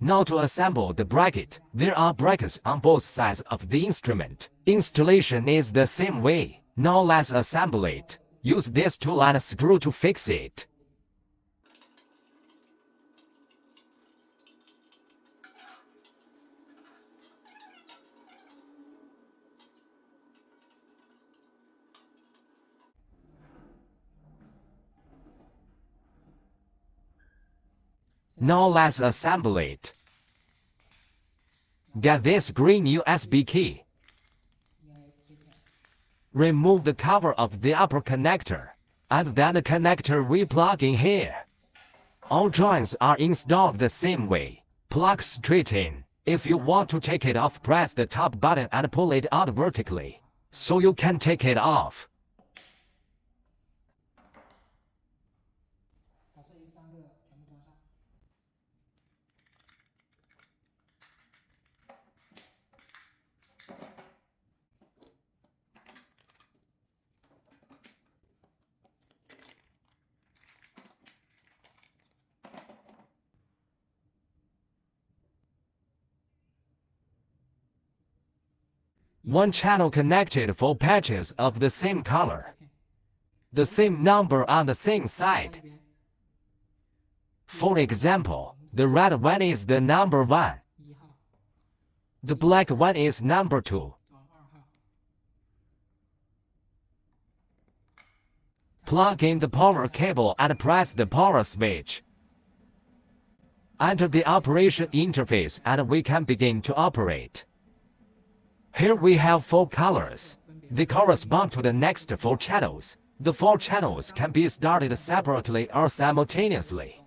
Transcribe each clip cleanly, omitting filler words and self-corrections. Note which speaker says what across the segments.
Speaker 1: Now to assemble the bracket, there are brackets on both sides of the instrument. Installation is the same way. Now let's assemble it. Use this tool and screw to fix it. Now let's assemble it. Get this green USB key. Remove the cover of the upper connector, and then the connector we plug in here. All joints are installed the same way. Plug straight in. If you want to take it off, press the top button and pull it out vertically, so you can take it off. One channel connected 4 patches of the same color. The same number on the same side. For example, the red one is the number 1. The black one is number 2. Plug in the power cable and press the power switch. Enter the operation interface and we can begin to operate. Here we have 4 colors. They correspond to the next 4 channels. The 4 channels can be started separately or simultaneously.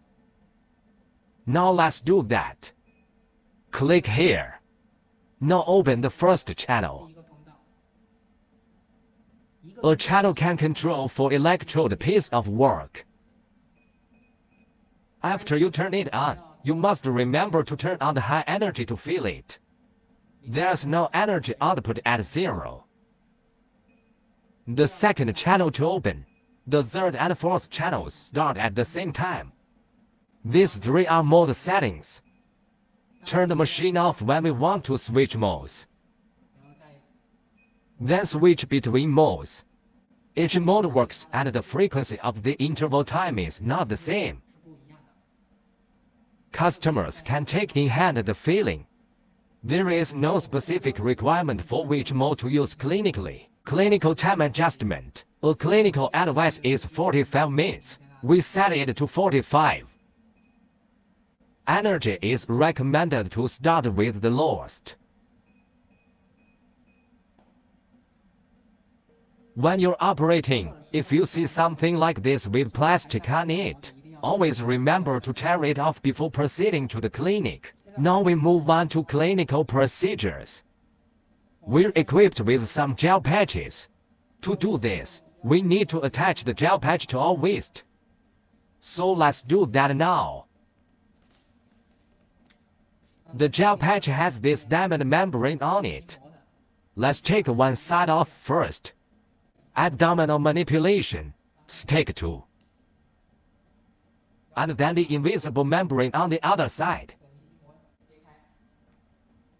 Speaker 1: Now let's do that. Click here. Now open the first channel. A channel can control 4 electrode piece of work. After you turn it on, you must remember to turn on the high energy to fill it. There's no energy output at 0. The second channel to open. The third and fourth channels start at the same time. These 3 are mode settings. Turn the machine off when we want to switch modes. Then switch between modes. Each mode works and the frequency of the interval time is not the same. Customers can take in hand the filling. There is no specific requirement for which mode to use clinically. Clinical time adjustment. A clinical advice is 45 minutes. We set it to 45. Energy is recommended to start with the lowest. When you're operating, if you see something like this with plastic on it, always remember to tear it off before proceeding to the clinic. Now we move on to clinical procedures. We're equipped with some gel patches. To do this, we need to attach the gel patch to our waist. So let's do that now. The gel patch has this diamond membrane on it. Let's take one side off first. Abdominal manipulation, stick 2. And then the invisible membrane on the other side.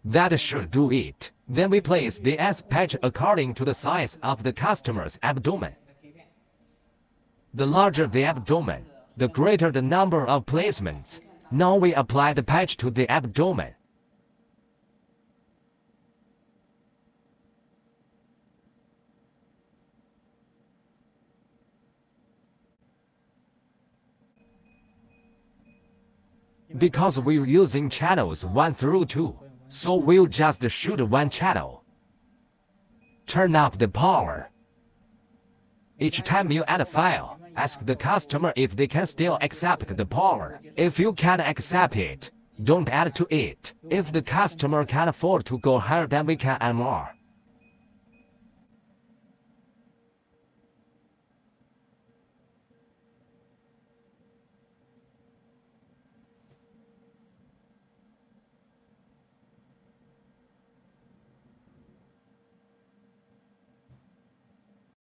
Speaker 1: That should do it. Then we place the S patch according to the size of the customer's abdomen. The larger the abdomen, the greater the number of placements. Now we apply the patch to the abdomen. Because we're using channels 1 through 2, so we'll just shoot one channel. Turn up the power. Each time you add a file, ask the customer if they can still accept the power. If you can't accept it, don't add to it. If the customer can afford to go higher, then we can add more.